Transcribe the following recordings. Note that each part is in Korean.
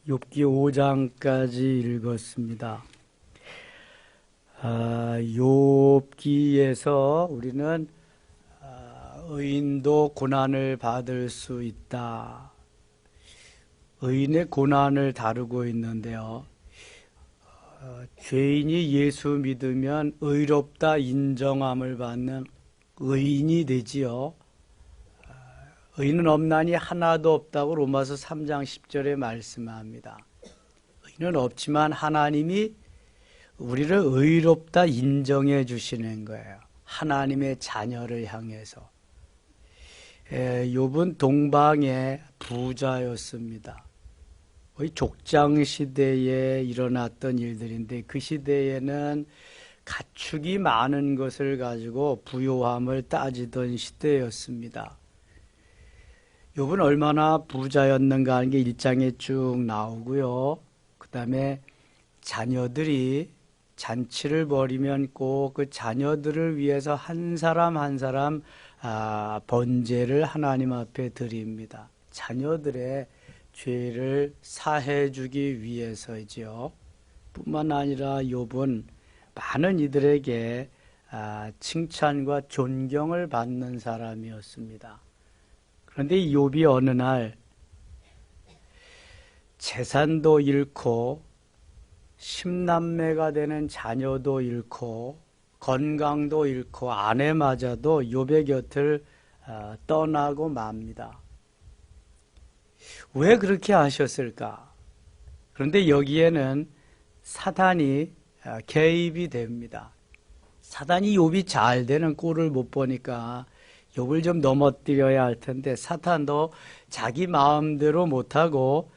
욥기 5장까지 읽었습니다. 욥기에서 우리는 의인도 고난을 받을 수 있다. 의인의 고난을 다루고 있는데요. 죄인이 예수 믿으면 의롭다 인정함을 받는 의인이 되지요. 의인은 없나니 하나도 없다고 로마서 3장 10절에 말씀합니다. 의인은 없지만 하나님이 우리를 의롭다 인정해 주시는 거예요. 하나님의 자녀를 향해서. 욥은 동방의 부자였습니다. 거의 족장 시대에 일어났던 일들인데 그 시대에는 가축이 많은 것을 가지고 부요함을 따지던 시대였습니다. 욥은 얼마나 부자였는가 하는 게 1장에 쭉 나오고요. 그 다음에 자녀들이 잔치를 벌이면 꼭 그 자녀들을 위해서 한 사람 한 사람 번제를 하나님 앞에 드립니다. 자녀들의 죄를 사해 주기 위해서이지요. 뿐만 아니라 욥은 많은 이들에게 칭찬과 존경을 받는 사람이었습니다. 그런데 욥이 어느 날 재산도 잃고 10남매가 되는 자녀도 잃고 건강도 잃고 아내마저도 욥의 곁을 떠나고 맙니다. 왜 그렇게 하셨을까? 그런데 여기에는 사단이 개입이 됩니다. 사단이 욥이 잘 되는 꼴을 못 보니까 욥을 좀 넘어뜨려야 할 텐데 사탄도 자기 마음대로 못하고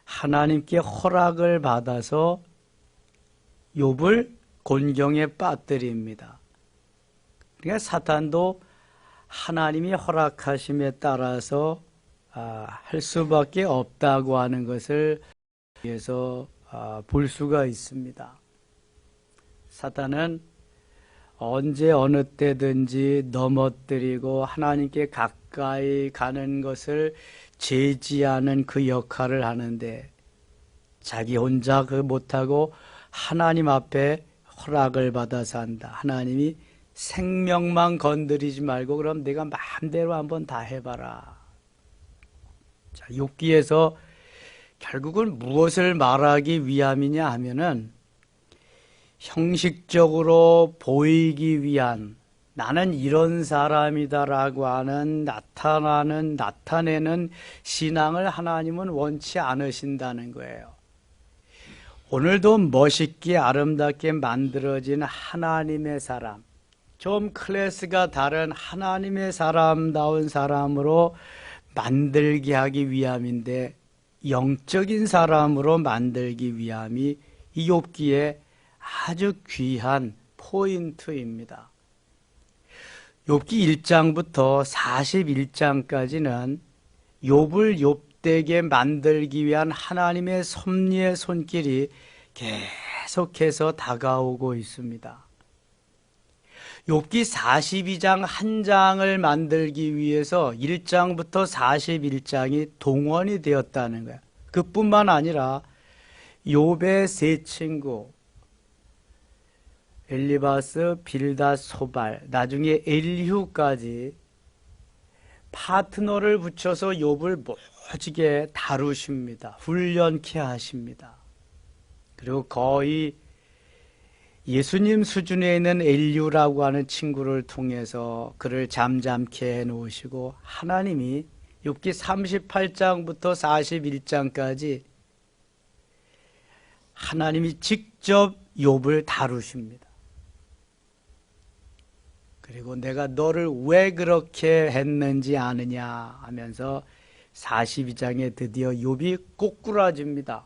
하나님께 허락을 받아서 욥을 곤경에 빠뜨립니다. 그러니까 사탄도 하나님이 허락하심에 따라서 할 수밖에 없다고 하는 것을 위해서 볼 수가 있습니다. 사탄은 언제 어느 때든지 넘어뜨리고 하나님께 가까이 가는 것을 제지하는 그 역할을 하는데 자기 혼자 그 못하고 하나님 앞에 허락을 받아서 한다. 하나님이 생명만 건드리지 말고 그럼 내가 마음대로 한번 다 해봐라. 자, 욥기에서 결국은 무엇을 말하기 위함이냐 하면은 형식적으로 보이기 위한 나는 이런 사람이다라고 하는 나타내는 신앙을 하나님은 원치 않으신다는 거예요. 오늘도 멋있게 아름답게 만들어진 하나님의 사람, 좀 클래스가 다른 하나님의 사람다운 사람으로 만들게 하기 위함인데 영적인 사람으로 만들기 위함이 이 욥기에 아주 귀한 포인트입니다. 욥기 1장부터 41장까지는 욥을 욥되게 만들기 위한 하나님의 섭리의 손길이 계속해서 다가오고 있습니다. 욥기 42장 한 장을 만들기 위해서 1장부터 41장이 동원이 되었다는 거예요. 그뿐만 아니라 욥의 세 친구 엘리바스, 빌닷, 소발, 나중에 엘리후까지 파트너를 붙여서 욥을 멋지게 다루십니다. 훈련케 하십니다. 그리고 거의 예수님 수준에 있는 엘리후라고 하는 친구를 통해서 그를 잠잠케 해놓으시고 하나님이 욥기 38장부터 41장까지 하나님이 직접 욥을 다루십니다. 그리고 내가 너를 왜 그렇게 했는지 아느냐 하면서 42장에 드디어 욥이 꼬꾸라집니다.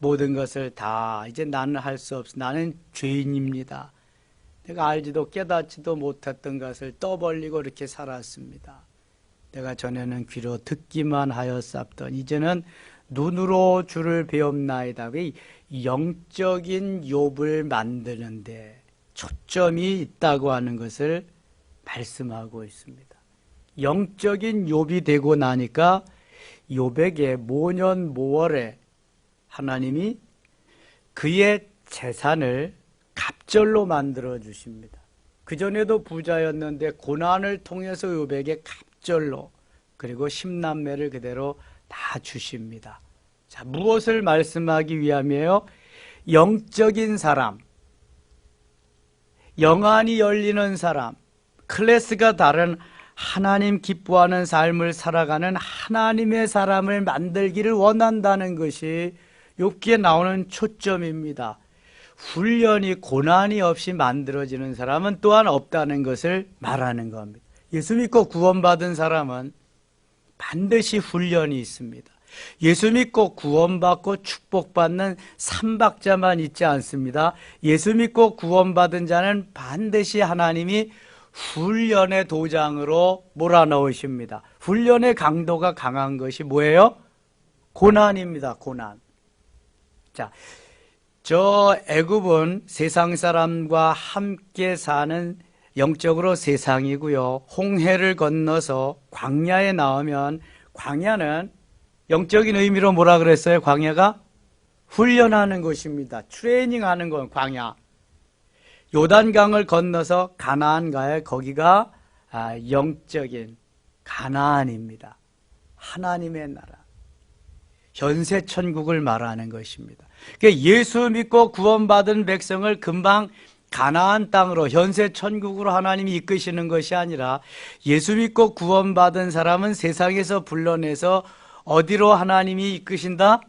모든 것을 다 이제 나는 할 수 없어. 나는 죄인입니다. 내가 알지도 깨닫지도 못했던 것을 떠벌리고 이렇게 살았습니다. 내가 전에는 귀로 듣기만 하였사옵던 이제는 눈으로 주를 배움나이다. 영적인 욥을 만드는데 초점이 있다고 하는 것을 말씀하고 있습니다. 영적인 욥이 되고 나니까 욥에게 모년모월에 하나님이 그의 재산을 갑절로 만들어 주십니다. 그전에도 부자였는데 고난을 통해서 욥에게 갑절로, 그리고 10남매를 그대로 다 주십니다. 자, 무엇을 말씀하기 위함이에요? 영적인 사람, 영안이 열리는 사람, 클래스가 다른 하나님 기뻐하는 삶을 살아가는 하나님의 사람을 만들기를 원한다는 것이 욥기에 나오는 초점입니다. 훈련이 고난이 없이 만들어지는 사람은 또한 없다는 것을 말하는 겁니다. 예수 믿고 구원받은 사람은 반드시 훈련이 있습니다. 예수 믿고 구원받고 축복받는 삼박자만 있지 않습니다. 예수 믿고 구원받은 자는 반드시 하나님이 훈련의 도장으로 몰아넣으십니다. 훈련의 강도가 강한 것이 뭐예요? 고난입니다. 고난. 자, 저 애굽은 세상 사람과 함께 사는 영적으로 세상이고요. 홍해를 건너서 광야에 나오면, 광야는 영적인 의미로 뭐라 그랬어요? 광야가 훈련하는 곳입니다. 트레이닝하는 건 광야. 요단강을 건너서 가나안 가야 거기가 영적인 가나안입니다. 하나님의 나라, 현세 천국을 말하는 것입니다. 그러니까 예수 믿고 구원받은 백성을 금방 가나안 땅으로, 현세 천국으로 하나님이 이끄시는 것이 아니라, 예수 믿고 구원받은 사람은 세상에서 불러내서 어디로 하나님이 이끄신다?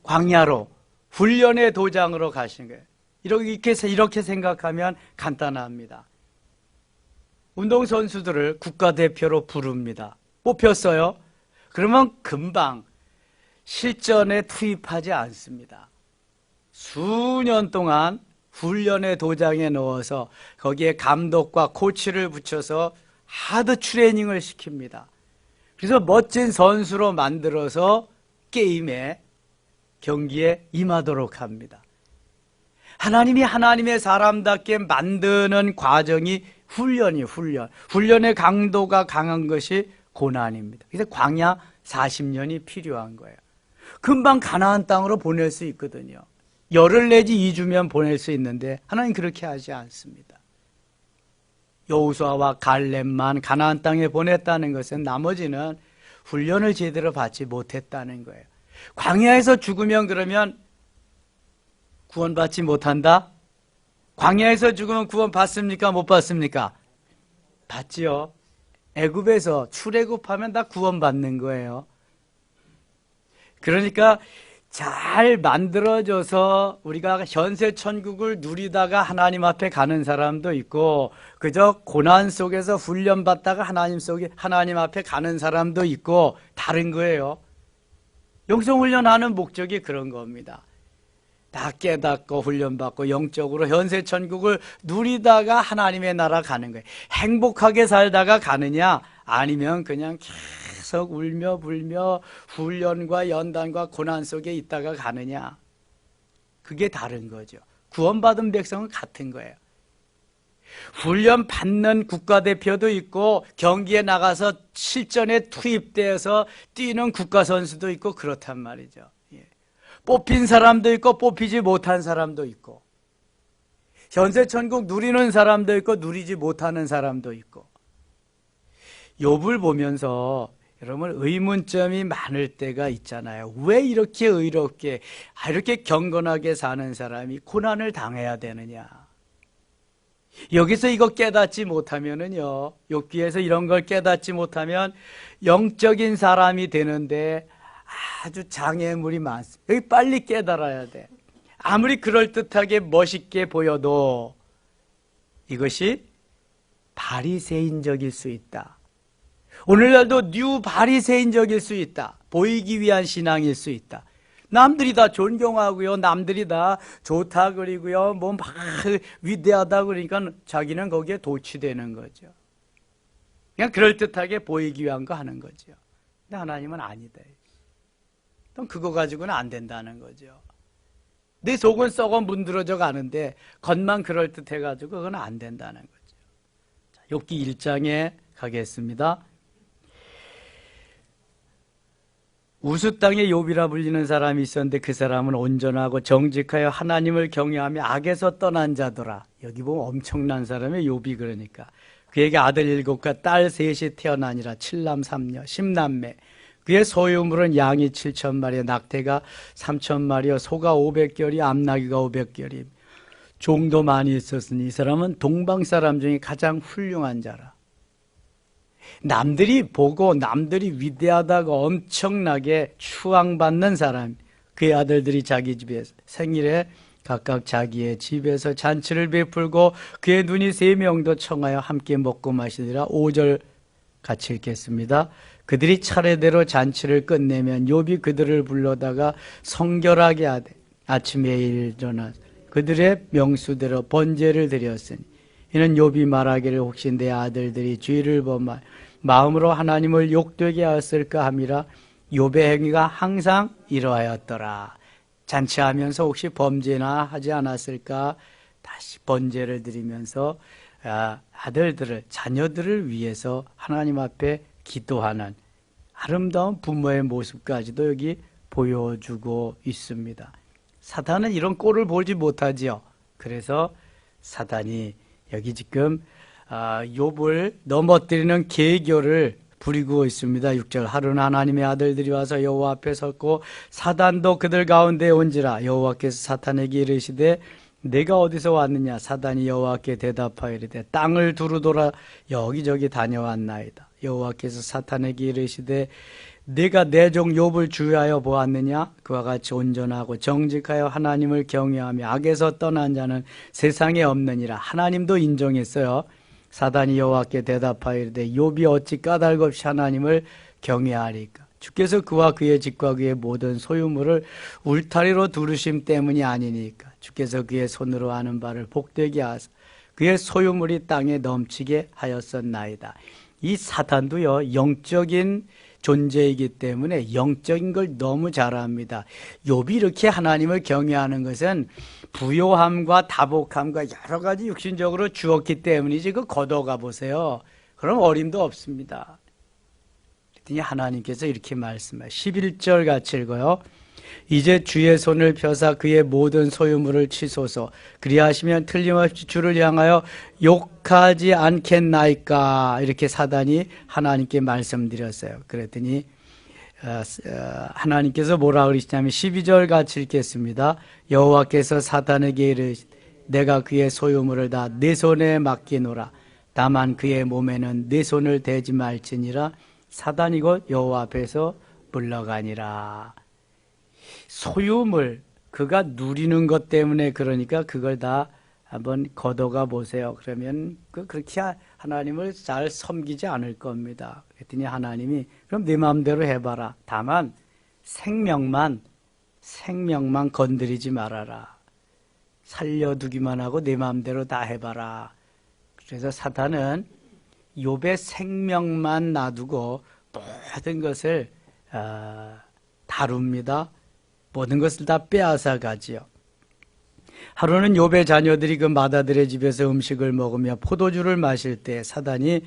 광야로, 훈련의 도장으로 가시는 거예요. 이렇게 생각하면 간단합니다. 운동선수들을 국가대표로 부릅니다. 뽑혔어요. 그러면 금방 실전에 투입하지 않습니다. 수년 동안 훈련의 도장에 넣어서 거기에 감독과 코치를 붙여서 하드 트레이닝을 시킵니다. 그래서 멋진 선수로 만들어서 게임에, 경기에 임하도록 합니다. 하나님이 하나님의 사람답게 만드는 과정이 훈련의 강도가 강한 것이 고난입니다. 그래서 광야 40년이 필요한 거예요. 금방 가나안 땅으로 보낼 수 있거든요. 열흘 내지 2주면 보낼 수 있는데 하나님 그렇게 하지 않습니다. 여호수아와 갈렙만 가나안 땅에 보냈다는 것은 나머지는 훈련을 제대로 받지 못했다는 거예요. 광야에서 죽으면 그러면 구원받지 못한다? 광야에서 죽으면 구원 받습니까? 못 받습니까? 받지요. 애굽에서 출애굽하면 다 구원받는 거예요. 그러니까 잘 만들어져서 우리가 현세 천국을 누리다가 하나님 앞에 가는 사람도 있고, 그저 고난 속에서 훈련받다가 하나님 앞에 가는 사람도 있고, 다른 거예요. 영성훈련하는 목적이 그런 겁니다. 다 깨닫고 훈련받고 영적으로 현세 천국을 누리다가 하나님의 나라 가는 거예요. 행복하게 살다가 가느냐, 아니면 그냥 계속 울며 불며 훈련과 연단과 고난 속에 있다가 가느냐, 그게 다른 거죠. 구원받은 백성은 같은 거예요. 훈련 받는 국가대표도 있고 경기에 나가서 실전에 투입돼서 뛰는 국가선수도 있고 그렇단 말이죠. 뽑힌 사람도 있고 뽑히지 못한 사람도 있고, 현세 천국 누리는 사람도 있고 누리지 못하는 사람도 있고. 욥을 보면서 여러분 의문점이 많을 때가 있잖아요. 왜 이렇게 의롭게, 이렇게 경건하게 사는 사람이 고난을 당해야 되느냐. 여기서 이거 깨닫지 못하면은요, 욥기에서 이런 걸 깨닫지 못하면 영적인 사람이 되는데 아주 장애물이 많습니다. 여기 빨리 깨달아야 돼. 아무리 그럴듯하게 멋있게 보여도 이것이 바리새인적일 수 있다. 오늘날도 뉴 바리새인적일 수 있다. 보이기 위한 신앙일 수 있다. 남들이 다 존경하고요, 남들이 다 좋다 그리고요, 뭐 막 위대하다 그러니까 자기는 거기에 도취되는 거죠. 그냥 그럴듯하게 보이기 위한 거 하는 거죠. 근데 하나님은 아니다. 그럼 그거 가지고는 안 된다는 거죠. 내 속은 썩어 문드러져 가는데 겉만 그럴듯해가지고 그건 안 된다는 거죠. 자, 욥기 1장에 가겠습니다. 우스 땅에 욥이라 불리는 사람이 있었는데 그 사람은 온전하고 정직하여 하나님을 경외하며 악에서 떠난 자더라. 여기 보면 엄청난 사람의 욥이 그러니까. 그에게 아들 7과 딸 3이 태어나니라. 7남 3녀 10남매. 그의 소유물은 양이 7,000마리, 낙태가 3,000마리여, 소가 500결이, 암나귀가 500결이, 종도 많이 있었으니 이 사람은 동방 사람 중에 가장 훌륭한 자라. 남들이 보고 남들이 위대하다고 엄청나게 추앙받는 사람. 그의 아들들이 자기 집에서 생일에 각각 자기의 집에서 잔치를 베풀고 그의 눈이 3명도 청하여 함께 먹고 마시니라. 5절 같이 읽겠습니다. 그들이 차례대로 잔치를 끝내면 욥이 그들을 불러다가 성결하게 하되 아침에 일어나 그들의 명수대로 번제를 드렸으니 이는 욥이 말하기를 혹시 내 아들들이 죄를 범하여 마음으로 하나님을 욕되게 하였을까 함이라. 욥의 행위가 항상 이러하였더라. 잔치하면서 혹시 범죄나 하지 않았을까? 다시 번제를 드리면서 아들들을, 자녀들을 위해서 하나님 앞에 기도하는 아름다운 부모의 모습까지도 여기 보여주고 있습니다. 사탄은 이런 꼴을 보지 못하지요. 그래서 사탄이 여기 지금 욥을 넘어뜨리는 계교를 부리고 있습니다. 6절 하루는 하나님의 아들들이 와서 여호와 앞에 섰고 사단도 그들 가운데 온지라. 여호와께서 사탄에게 이르시되 내가 어디서 왔느냐? 사단이 여호와께 대답하여 이르되 땅을 두루 돌아 여기저기 다녀왔나이다. 여호와께서 사탄에게 이르시되 네가 내 종 욥을 주의하여 보았느냐? 그와 같이 온전하고 정직하여 하나님을 경외하며 악에서 떠난 자는 세상에 없느니라. 하나님도 인정했어요. 사단이 여호와께 대답하여 이르되 욥이 어찌 까닭 없이 하나님을 경외하리까? 주께서 그와 그의 집과 그의 모든 소유물을 울타리로 두르심 때문이 아니니까. 주께서 그의 손으로 하는 바를 복되게 하사 그의 소유물이 땅에 넘치게 하였었나이다. 이 사탄도요, 영적인 존재이기 때문에 영적인 걸 너무 잘합니다. 욥이 이렇게 하나님을 경외하는 것은 부요함과 다복함과 여러 가지 육신적으로 주었기 때문이지, 그 걷어가 보세요. 그럼 어림도 없습니다. 그랬더니 하나님께서 이렇게 말씀하세요. 11절 같이 읽어요. 이제 주의 손을 펴사 그의 모든 소유물을 치소서. 그리하시면 틀림없이 주를 향하여 욕하지 않겠나이까. 이렇게 사단이 하나님께 말씀드렸어요. 그랬더니 하나님께서 뭐라 그러시냐면 12절 같이 읽겠습니다. 여호와께서 사단에게 이르시되 내가 그의 소유물을 다 내 손에 맡기노라. 다만 그의 몸에는 내 손을 대지 말지니라. 사단이 곧 여호와 앞에서 물러가니라. 소유물, 그가 누리는 것 때문에 그러니까 그걸 다 한번 걷어가 보세요. 그러면 그렇게 하나님을 잘 섬기지 않을 겁니다. 그랬더니 하나님이 그럼 네 마음대로 해봐라. 다만 생명만 건드리지 말아라. 살려두기만 하고 네 마음대로 다 해봐라. 그래서 사탄은 욥의 생명만 놔두고 모든 것을 다룹니다. 모든 것을 다 빼앗아 가지요. 하루는 욥의 자녀들이 그 마다들의 집에서 음식을 먹으며 포도주를 마실 때 사완이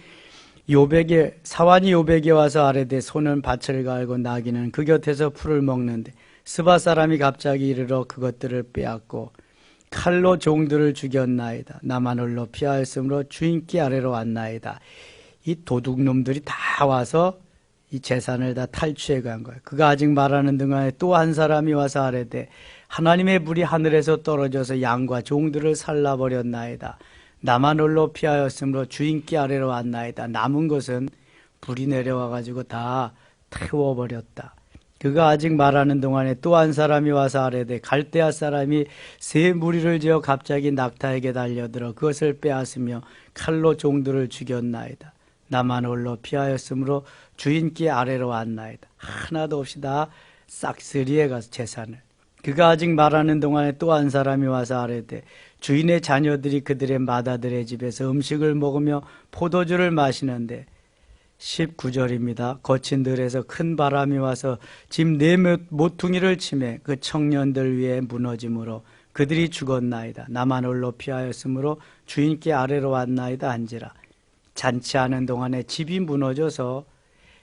욥에게 와서 아뢰되 소는 밭을 갈고 나귀는 그 곁에서 풀을 먹는데 스바 사람이 갑자기 이르러 그것들을 빼앗고 칼로 종들을 죽였나이다. 나만 홀로 피하였으므로 주인께 아래로 왔나이다. 이 도둑놈들이 다 와서 이 재산을 다 탈취해 간 거예요. 그가 아직 말하는 동안에 또 한 사람이 와서 아뢰되 하나님의 불이 하늘에서 떨어져서 양과 종들을 살라버렸나이다. 나만 홀로 피하였으므로 주인께 아래로 왔나이다. 남은 것은 불이 내려와가지고 다 태워버렸다. 그가 아직 말하는 동안에 또 한 사람이 와서 아뢰되 갈대아 사람이 새 무리를 지어 갑자기 낙타에게 달려들어 그것을 빼앗으며 칼로 종들을 죽였나이다. 나만 홀로 피하였으므로 주인께 아래로 왔나이다. 하나도 없이 다 싹쓸이해 가서 재산을. 그가 아직 말하는 동안에 또 한 사람이 와서 아뢰되 주인의 자녀들이 그들의 마다들의 집에서 음식을 먹으며 포도주를 마시는데 19절입니다. 거친 들에서 큰 바람이 와서 집 네 모퉁이를 치매 그 청년들 위에 무너짐으로 그들이 죽었나이다. 나만 홀로 피하였으므로 주인께 아래로 왔나이다 한지라. 잔치하는 동안에 집이 무너져서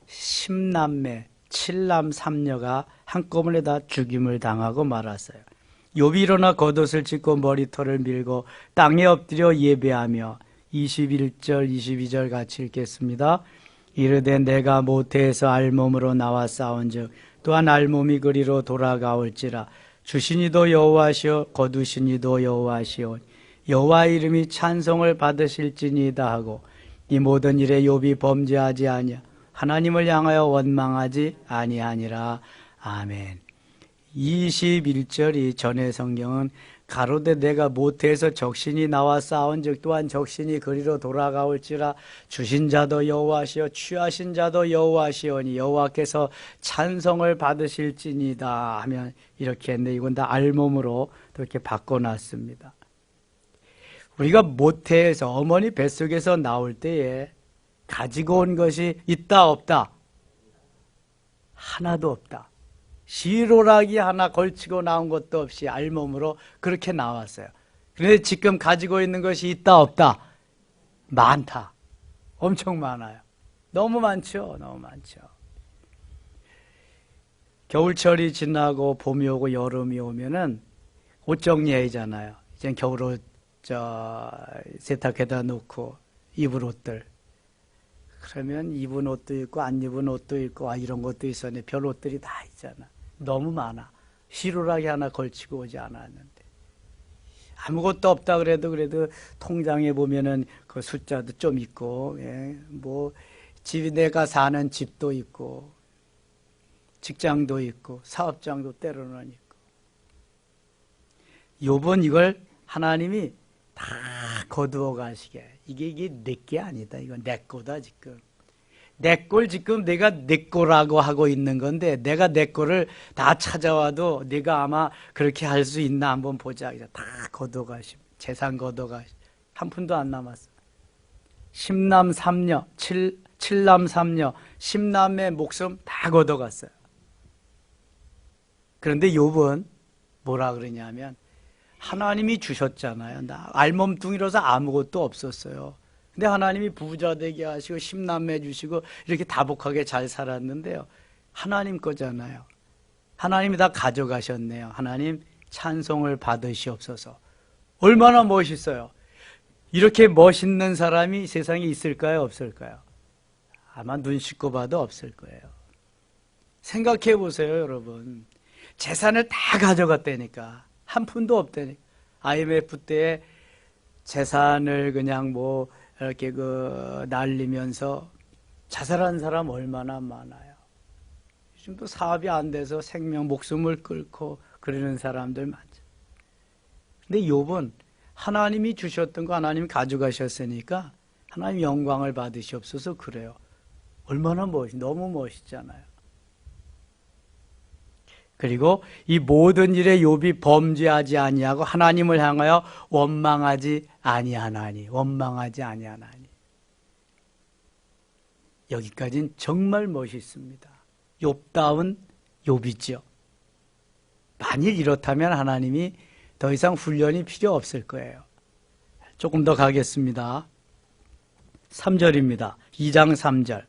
10남매 7남 3녀가 한꺼번에 다 죽임을 당하고 말았어요. 욥이 일어나 겉옷을 찢고 머리털을 밀고 땅에 엎드려 예배하며 21절 22절 같이 읽겠습니다. 이르되 내가 모태에서 알몸으로 나와 싸운즉 또한 알몸이 그리로 돌아가올지라. 주시니도 여호와시오 거두시니도 여호와시오 여호와의 이름이 찬송을 받으실지니이다 하고 이 모든 일에 욥이 범죄하지 아니하 하나님을 향하여 원망하지 아니하니라. 아멘. 21절이 전의 성경은 가로되 내가 모태에서 적신이 나와 싸운즉 또한 적신이 그리로 돌아가올지라. 주신 자도 여호와시오 취하신 자도 여호와시오니 여호와께서 찬송을 받으실지니이다 하면 이렇게 했는데 이건 다 알몸으로 이렇게 바꿔놨습니다. 우리가 모태에서 어머니 뱃속에서 나올 때에 가지고 온 것이 있다 없다? 하나도 없다. 시로락이 하나 걸치고 나온 것도 없이 알몸으로 그렇게 나왔어요. 그런데 지금 가지고 있는 것이 있다 없다? 많다. 엄청 많아요. 너무 많죠. 너무 많죠. 겨울철이 지나고 봄이 오고 여름이 오면은 옷 정리해야잖아요. 이제 겨울옷 세탁해다 놓고 입을 옷들. 그러면 입은 옷도 있고 안 입은 옷도 있고 이런 것도 있었네. 별 옷들이 다 있잖아. 너무 많아. 시루라기 하나 걸치고 오지 않았는데 아무것도 없다 그래도 통장에 보면은 그 숫자도 좀 있고 뭐 집이 내가 사는 집도 있고 직장도 있고 사업장도 때로는 있고. 욥은 이걸 하나님이 다 거두어 가시게. 이게 내 게 아니다. 이건 내 거다 지금. 내 걸 지금 내가 내 거라고 하고 있는 건데 내가 내 거를 다 찾아와도 네가 아마 그렇게 할 수 있나 한번 보자. 다 거두어 가심. 재산 거두어 가심. 한 푼도 안 남았어. 10남 3녀, 7남 3녀, 10남의 목숨 다 거두어 갔어요. 그런데 욥은 뭐라 그러냐면 하나님이 주셨잖아요. 나 알몸뚱이로서 아무것도 없었어요. 근데 하나님이 부자 되게 하시고 10남매 주시고 이렇게 다복하게 잘 살았는데요. 하나님 거잖아요. 하나님이 다 가져가셨네요. 하나님 찬송을 받으시옵소서. 얼마나 멋있어요. 이렇게 멋있는 사람이 세상에 있을까요? 없을까요? 아마 눈 씻고 봐도 없을 거예요. 생각해 보세요, 여러분. 재산을 다 가져갔다니까. 한 푼도 없다니까. IMF 때 재산을 그냥 뭐 이렇게 날리면서 자살한 사람 얼마나 많아요. 요즘 또 사업이 안 돼서 생명, 목숨을 끊고 그러는 사람들 많죠. 근데 욥은 하나님이 주셨던 거 하나님이 가져가셨으니까 하나님 영광을 받으시옵소서 그래요. 얼마나 너무 멋있잖아요. 그리고 이 모든 일에 욥이 범죄하지 아니하고 하나님을 향하여 원망하지 아니하나니. 원망하지 아니하나니. 여기까지는 정말 멋있습니다. 욥다운 욥이죠. 만일 이렇다면 하나님이 더 이상 훈련이 필요 없을 거예요. 조금 더 가겠습니다. 3절입니다. 2장 3절.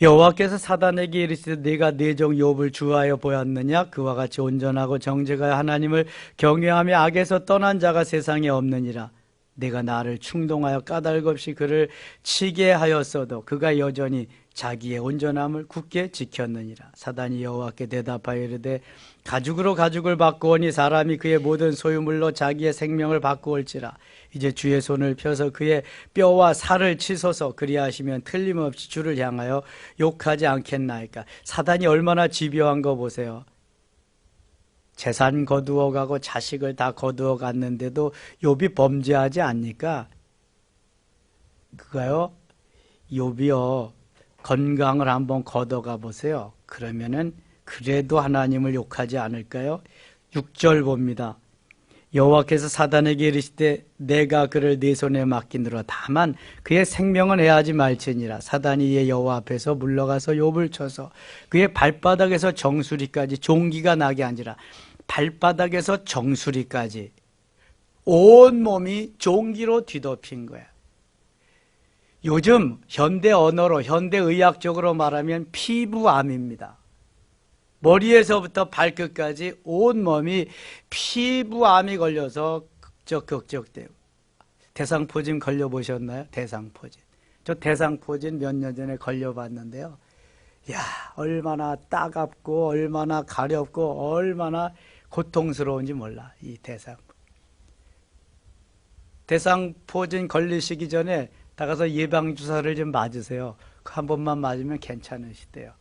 여호와께서 사단에게 이르시되 네가 내 종 욥을 주하여 보았느냐? 그와 같이 온전하고 정직하여 하나님을 경외하며 악에서 떠난 자가 세상에 없느니라. 내가 나를 충동하여 까닭 없이 그를 치게 하였어도 그가 여전히 자기의 온전함을 굳게 지켰느니라. 사단이 여호와께 대답하여 이르되 가죽으로 가죽을 바꾸오니 사람이 그의 모든 소유물로 자기의 생명을 바꾸올지라. 이제 주의 손을 펴서 그의 뼈와 살을 치소서. 그리하시면 틀림없이 주를 향하여 욕하지 않겠나이까. 사단이 얼마나 집요한 거 보세요. 재산 거두어 가고 자식을 다 거두어 갔는데도 욥이 범죄하지 않니까? 그가요, 욥이요, 건강을 한번 걷어가 보세요. 그러면은 그래도 하나님을 욕하지 않을까요? 6절 봅니다. 여호와께서 사단에게 이르시되 내가 그를 네 손에 맡기느라 다만 그의 생명은 해하지 말지니라. 사단이 이에 여호와 앞에서 물러가서 욥을 쳐서 그의 발바닥에서 정수리까지 종기가 나게 한지라. 발바닥에서 정수리까지 온 몸이 종기로 뒤덮인 거야. 요즘 현대 언어로 현대 의학적으로 말하면 피부암입니다. 머리에서부터 발끝까지 온몸이 피부암이 걸려서 극적되고. 대상포진 걸려보셨나요? 대상포진. 저 대상포진 몇 년 전에 걸려봤는데요. 야, 얼마나 따갑고 얼마나 가렵고 얼마나 고통스러운지 몰라. 이 대상포진 걸리시기 전에 나가서 예방주사를 좀 맞으세요. 한 번만 맞으면 괜찮으시대요.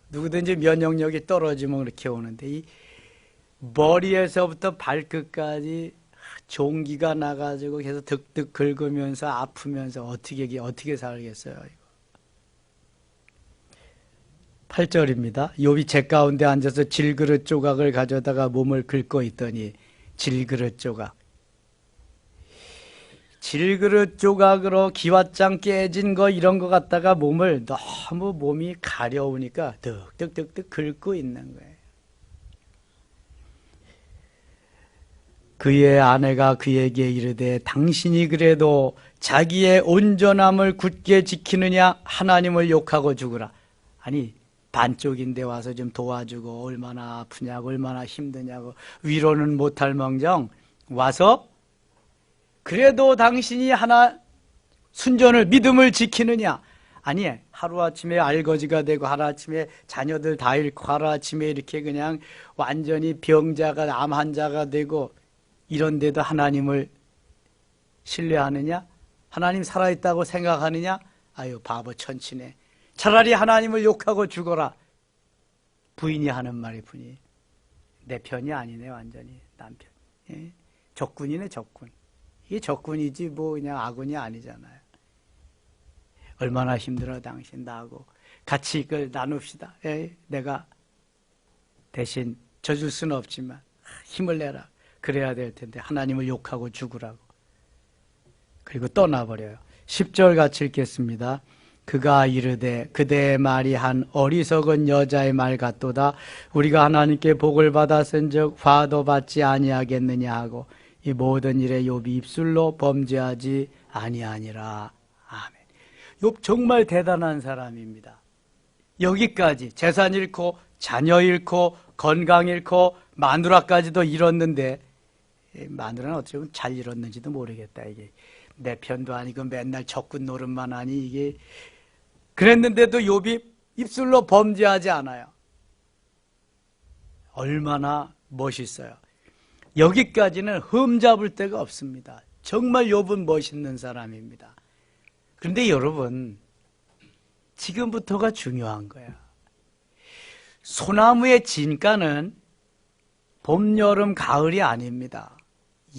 누구든지 면역력이 떨어지면 그렇게 오는데 이 머리에서부터 발끝까지 종기가 나가지고 계속 득득 긁으면서 아프면서 어떻게 살겠어요? 8절입니다. 욥이 재 가운데 앉아서 질그릇 조각을 가져다가 몸을 긁고 있더니 질그릇 조각으로 기왓장 깨진 거 이런 거 갖다가 너무 몸이 가려우니까 득득득득 긁고 있는 거예요. 그의 아내가 그에게 이르되 당신이 그래도 자기의 온전함을 굳게 지키느냐 하나님을 욕하고 죽으라. 아니 반쪽인데 와서 좀 도와주고 얼마나 아프냐고 얼마나 힘드냐고 위로는 못할 망정 와서 그래도 당신이 순전을 믿음을 지키느냐. 아니 하루아침에 알거지가 되고 하루아침에 자녀들 다 잃고 하루아침에 이렇게 그냥 완전히 병자가 암 환자가 되고 이런데도 하나님을 신뢰하느냐? 하나님 살아있다고 생각하느냐? 아유 바보 천치네. 차라리 하나님을 욕하고 죽어라. 부인이 하는 말이 분이 내 편이 아니네. 완전히 남편. 예? 적군이네 적군. 이게 적군이지 뭐 그냥 아군이 아니잖아요. 얼마나 힘들어 당신 나하고 같이 이걸 나눕시다. 내가 대신 져줄 수는 없지만 힘을 내라. 그래야 될 텐데 하나님을 욕하고 죽으라고. 그리고 떠나버려요. 10절 같이 읽겠습니다. 그가 이르되 그대의 말이 한 어리석은 여자의 말 같도다. 우리가 하나님께 복을 받았은즉 화도 받지 아니하겠느냐 하고 이 모든 일에 욥이 입술로 범죄하지 아니하니라. 아멘. 욥 정말 대단한 사람입니다. 여기까지 재산 잃고 자녀 잃고 건강 잃고 마누라까지도 잃었는데 마누라는 어떻게 보면 잘 잃었는지도 모르겠다. 이게 내 편도 아니고 맨날 적군 노릇만 하니 이게 그랬는데도 욥이 입술로 범죄하지 않아요. 얼마나 멋있어요. 여기까지는 흠잡을 데가 없습니다. 정말 욥은 멋있는 사람입니다. 그런데 여러분 지금부터가 중요한 거야. 소나무의 진가는 봄, 여름, 가을이 아닙니다.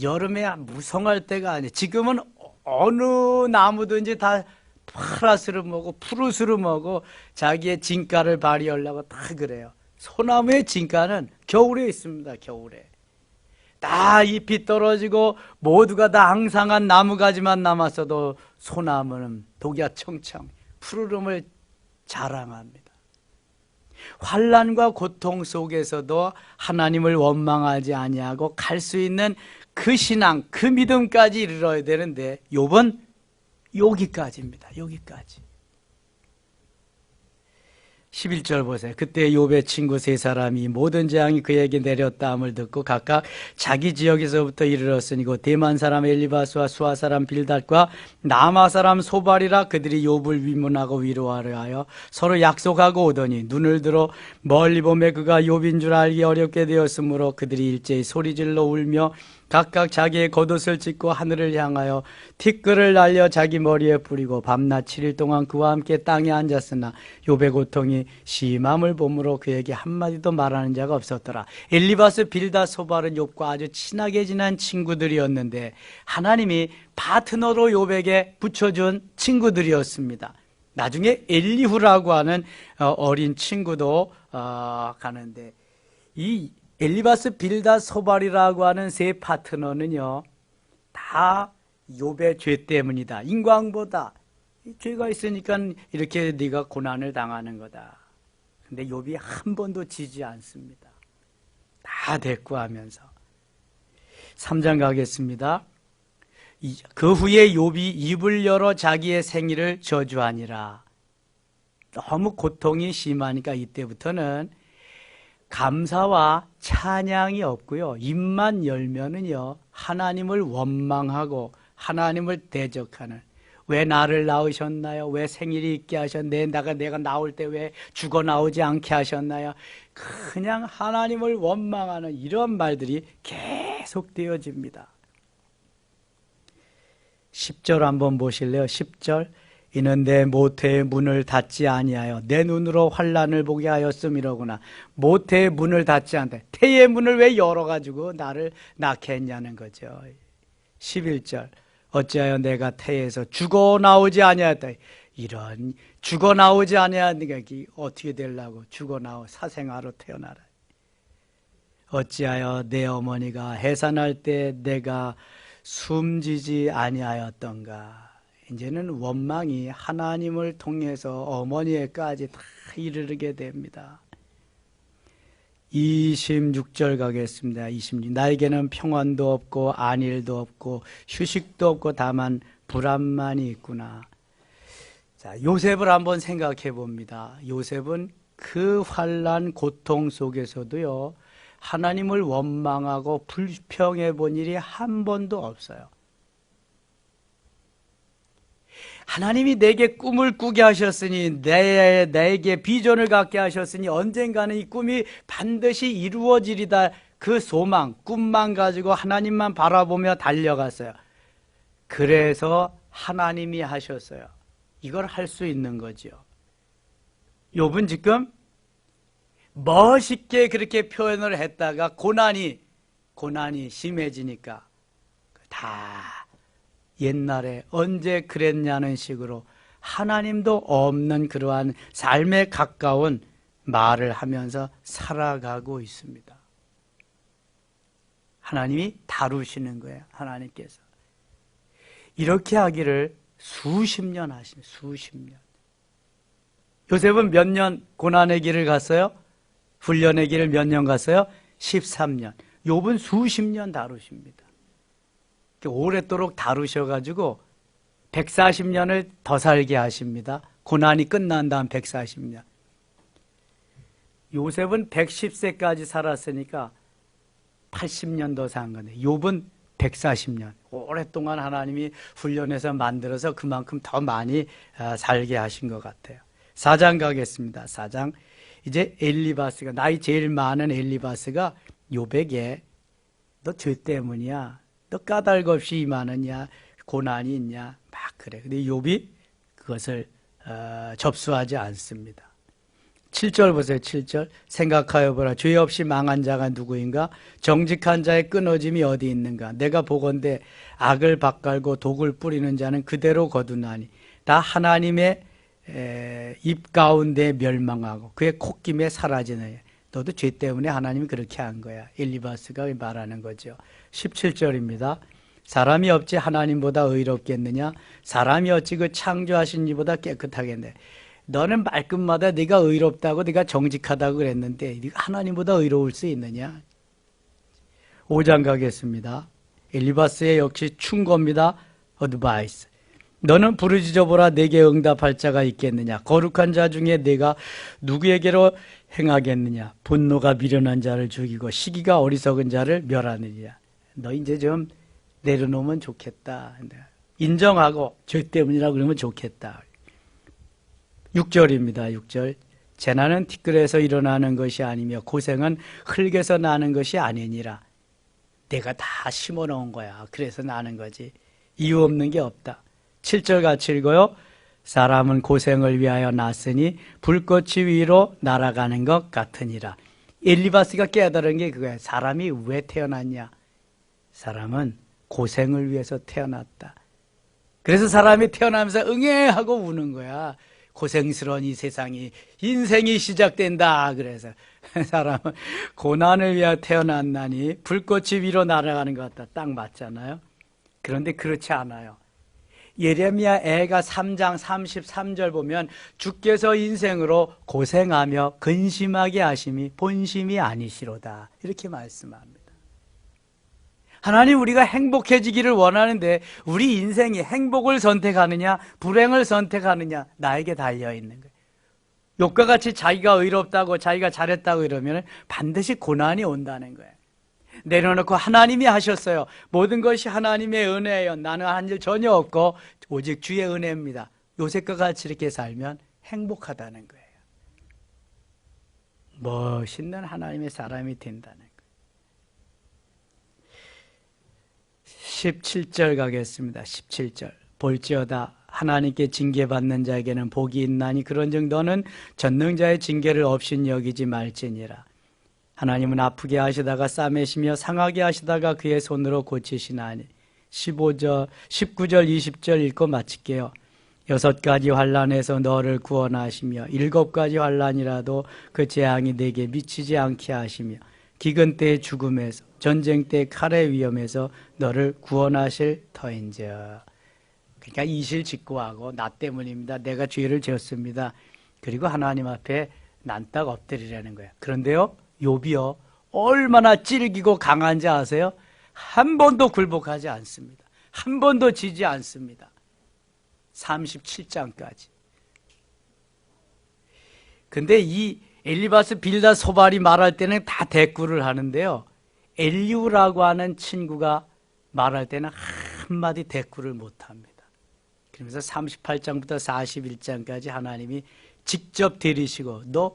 여름에 무성할 때가 아니에요. 지금은 어느 나무든지 다 파라스름하고 푸르스름하고 자기의 진가를 발휘하려고 다 그래요. 소나무의 진가는 겨울에 있습니다. 겨울에 다 잎이 떨어지고 모두가 다 앙상한 나무가지만 남았어도 소나무는 독야청청 푸르름을 자랑합니다. 환난과 고통 속에서도 하나님을 원망하지 아니하고 갈 수 있는 그 신앙, 그 믿음까지 이르러야 되는데 욥은 여기까지입니다. 여기까지. 11절 보세요. 그때 욥의 친구 세 사람이 모든 재앙이 그에게 내렸다함을 듣고 각각 자기 지역에서부터 이르렀으니 곧 대만 사람 엘리바스와 수아 사람 빌닷과 남아 사람 소발이라 그들이 욥을 위문하고 위로하려 하여 서로 약속하고 오더니 눈을 들어 멀리 보매 그가 욥인 줄 알기 어렵게 되었으므로 그들이 일제히 소리질러 울며 각각 자기의 겉옷을 찢고 하늘을 향하여 티끌을 날려 자기 머리에 뿌리고 밤낮 7일 동안 그와 함께 땅에 앉았으나 욥의 고통이 심함을 보므로 그에게 한마디도 말하는 자가 없었더라. 엘리바스 빌닷 소발은 욥과 아주 친하게 지난 친구들이었는데 하나님이 파트너로 욥에게 붙여준 친구들이었습니다. 나중에 엘리후라고 하는 어린 친구도 가는데 이 엘리바스 빌닷 소발이라고 하는 세 파트너는요 다 욥의 죄 때문이다. 인광보다 죄가 있으니까 이렇게 네가 고난을 당하는 거다. 근데 욥이 한 번도 지지 않습니다. 다 대꾸하면서 3장 가겠습니다. 그 후에 욥이 입을 열어 자기의 생일을 저주하니라. 너무 고통이 심하니까 이때부터는 감사와 찬양이 없고요. 입만 열면은요, 하나님을 원망하고 하나님을 대적하는, 왜 나를 낳으셨나요? 왜 생일이 있게 하셨나요? 내가 나올 때 왜 죽어 나오지 않게 하셨나요? 그냥 하나님을 원망하는 이런 말들이 계속 되어집니다. 10절 한번 보실래요? 10절. 이는 내 모태의 문을 닫지 아니하여 내 눈으로 환난을 보게 하였음이로구나. 모태의 문을 닫지 않다. 태의 문을 왜 열어가지고 나를 낳게 했냐는 거죠. 11절. 어찌하여 내가 태에서 죽어 나오지 아니하였다. 이런 죽어 나오지 아니하니까 어떻게 되려고 죽어 나오 사생아로 태어나라. 어찌하여 내 어머니가 해산할 때 내가 숨지지 아니하였던가. 이제는 원망이 하나님을 통해서 어머니에까지 다 이르게 됩니다. 26절 가겠습니다. 26. 나에게는 평안도 없고 안일도 없고 휴식도 없고 다만 불안만이 있구나. 자, 요셉을 한번 생각해 봅니다. 요셉은 그 환난 고통 속에서도요, 하나님을 원망하고 불평해 본 일이 한 번도 없어요. 하나님이 내게 꿈을 꾸게 하셨으니, 내게 비전을 갖게 하셨으니 언젠가는 이 꿈이 반드시 이루어지리다. 그 소망, 꿈만 가지고 하나님만 바라보며 달려갔어요. 그래서 하나님이 하셨어요. 이걸 할 수 있는 거죠. 욥은 지금 멋있게 그렇게 표현을 했다가 고난이 심해지니까 다 옛날에 언제 그랬냐는 식으로 하나님도 없는 그러한 삶에 가까운 말을 하면서 살아가고 있습니다. 하나님이 다루시는 거예요. 하나님께서 이렇게 하기를 수십 년 하십니다. 수십 년. 요셉은 몇 년 고난의 길을 갔어요? 훈련의 길을 몇 년 갔어요? 13년. 욥은 수십 년 다루십니다. 오랫도록 다루셔가지고 140년을 더 살게 하십니다. 고난이 끝난 다음 140년. 요셉은 110세까지 살았으니까 80년 더 산 건데, 욥은 140년. 오랫동안 하나님이 훈련해서 만들어서 그만큼 더 많이 살게 하신 것 같아요. 4장 가겠습니다. 4장. 이제 엘리바스가, 나이 제일 많은 엘리바스가 욥에게 너 죄 때문이야. 너 까닭 없이 임하느냐, 고난이 있냐, 막 그래. 근데 욥이 그것을 접수하지 않습니다. 7절 보세요. 7절. 생각하여 보라. 죄 없이 망한 자가 누구인가? 정직한 자의 끊어짐이 어디 있는가? 내가 보건대 악을 밭갈고 독을 뿌리는 자는 그대로 거두나니 다 하나님의 입 가운데 멸망하고 그의 콧김에 사라지느냐. 너도 죄 때문에 하나님이 그렇게 한 거야. 엘리바스가 말하는 거죠. 17절입니다. 사람이 어찌 하나님보다 의롭겠느냐? 사람이 어찌 그 창조하신 이보다 깨끗하겠네. 너는 말끝마다 네가 의롭다고, 네가 정직하다고 그랬는데 네가 하나님보다 의로울 수 있느냐? 5장 가겠습니다. 엘리바스의 역시 충고입니다. 어드바이스. 너는 부르짖어보라. 내게 응답할 자가 있겠느냐? 거룩한 자 중에 내가 누구에게로 행하겠느냐? 분노가 미련한 자를 죽이고 시기가 어리석은 자를 멸하느냐? 너 이제 좀 내려놓으면 좋겠다. 인정하고 죄 때문이라고 그러면 좋겠다. 6절입니다. 6절. 재난은 티끌에서 일어나는 것이 아니며 고생은 흙에서 나는 것이 아니니라. 내가 다 심어놓은 거야. 그래서 나는 거지. 이유 없는 게 없다. 7절 같이 읽어요. 사람은 고생을 위하여 났으니 불꽃이 위로 날아가는 것 같으니라. 엘리바스가 깨달은 게 그거야. 사람이 왜 태어났냐? 사람은 고생을 위해서 태어났다. 그래서 사람이 태어나면서 응애하고 우는 거야. 고생스러운 이 세상이, 인생이 시작된다. 그래서 사람은 고난을 위하여 태어났나니 불꽃이 위로 날아가는 것 같다. 딱 맞잖아요. 그런데 그렇지 않아요. 예레미야 애가 3장 33절 보면 주께서 인생으로 고생하며 근심하게 하심이 본심이 아니시로다. 이렇게 말씀합니다. 하나님, 우리가 행복해지기를 원하는데 우리 인생이 행복을 선택하느냐 불행을 선택하느냐 나에게 달려있는 거예요. 욥과 같이 자기가 의롭다고 자기가 잘했다고 이러면 반드시 고난이 온다는 거예요. 내려놓고 하나님이 하셨어요. 모든 것이 하나님의 은혜예요. 나는 한 일 전혀 없고 오직 주의 은혜입니다. 요셉과 같이 이렇게 살면 행복하다는 거예요. 멋있는 하나님의 사람이 된다는 거예요. 17절 가겠습니다. 17절. 볼지어다 하나님께 징계받는 자에게는 복이 있나니 그런즉 너는 전능자의 징계를 없인 여기지 말지니라. 하나님은 아프게 하시다가 싸매시며 상하게 하시다가 그의 손으로 고치시나니. 19절 20절 읽고 마칠게요. 6가지 환난에서 너를 구원하시며 7가지 환난이라도 그 재앙이 내게 미치지 않게 하시며 기근 때의 죽음에서 전쟁 때 칼의 위험에서 너를 구원하실 터인즉. 그러니까 이실직고하고 나 때문입니다. 내가 죄를 지었습니다. 그리고 하나님 앞에 난딱 엎드리라는 거예요. 그런데요, 욥이요 얼마나 찔기고 강한지 아세요? 한 번도 굴복하지 않습니다. 한 번도 지지 않습니다. 37장까지. 근데 이 엘리바스 빌닷 소발이 말할 때는 다 대꾸를 하는데요, 엘리후라고 하는 친구가 말할 때는 한마디 대꾸를 못합니다. 그러면서 38장부터 41장까지 하나님이 직접 들이시고 너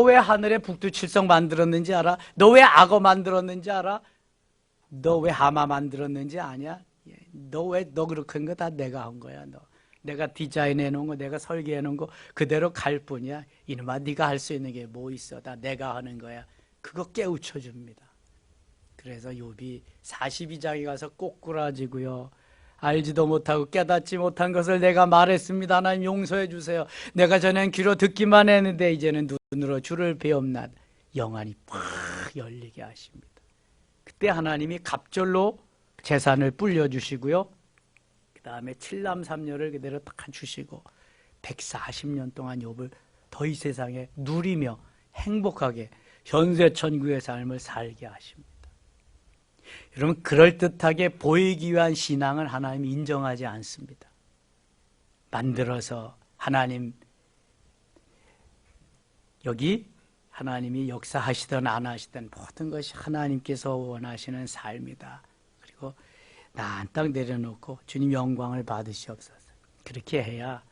왜 하늘에 북두칠성 만들었는지 알아? 너 왜 악어 만들었는지 알아? 너 왜 하마 만들었는지 아냐? 너 그렇게 한 거 다 내가 한 거야. 내가 디자인해 놓은 거, 내가 설계해 놓은 거 그대로 갈 뿐이야. 이놈아, 네가 할 수 있는 게 뭐 있어? 다 내가 하는 거야. 그거 깨우쳐 줍니다. 그래서 욥이 42장에 가서 꼬꾸라지고요, 알지도 못하고 깨닫지 못한 것을 내가 말했습니다. 하나님 용서해 주세요. 내가 전엔 귀로 듣기만 했는데 이제는 눈으로 주를 배움나다. 영안이 팍 열리게 하십니다. 그때 하나님이 갑절로 재산을 불려주시고요, 그 다음에 칠남 삼녀를 그대로 딱 주시고 140년 동안 욥을 더 이 세상에 누리며 행복하게 현세 천국의 삶을 살게 하십니다. 여러분, 그럴듯하게 보이기 위한 신앙을 하나님이 인정하지 않습니다. 만들어서 하나님, 여기 하나님이 역사하시든 안 하시든 모든 것이 하나님께서 원하시는 삶이다. 그리고 나 딱 내려놓고 주님 영광을 받으시옵소서. 그렇게 해야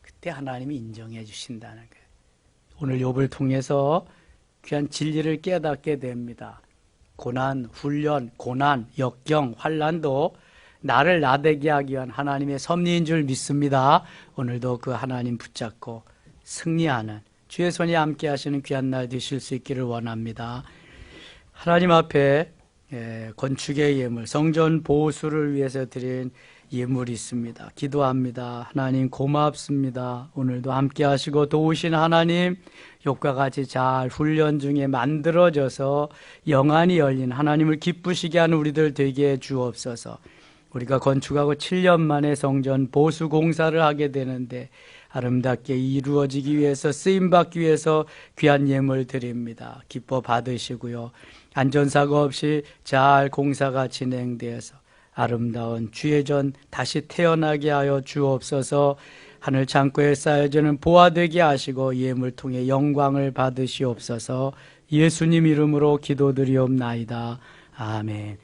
그때 하나님이 인정해 주신다는 거예요. 오늘 욥을 통해서 귀한 진리를 깨닫게 됩니다. 고난, 훈련, 고난, 역경, 환난도 나를 나대게 하기 위한 하나님의 섭리인 줄 믿습니다. 오늘도 그 하나님 붙잡고 승리하는 주의 손이 함께 하시는 귀한 날 되실 수 있기를 원합니다. 하나님 앞에 건축의 예물, 성전 보수를 위해서 드린 예물이 있습니다. 기도합니다. 하나님 고맙습니다. 오늘도 함께 하시고 도우신 하나님, 욥과 같이 잘 훈련 중에 만들어져서 영안이 열린 하나님을 기쁘시게 하는 우리들 되게 해 주옵소서. 우리가 건축하고 7년 만에 성전 보수 공사를 하게 되는데 아름답게 이루어지기 위해서, 쓰임받기 위해서 귀한 예물 드립니다. 기뻐 받으시고요, 안전사고 없이 잘 공사가 진행되어서 아름다운 주의 전 다시 태어나게 하여 주옵소서. 하늘 창고에 쌓여지는 보화 되게 하시고 예물 통해 영광을 받으시옵소서. 예수님 이름으로 기도드리옵나이다. 아멘.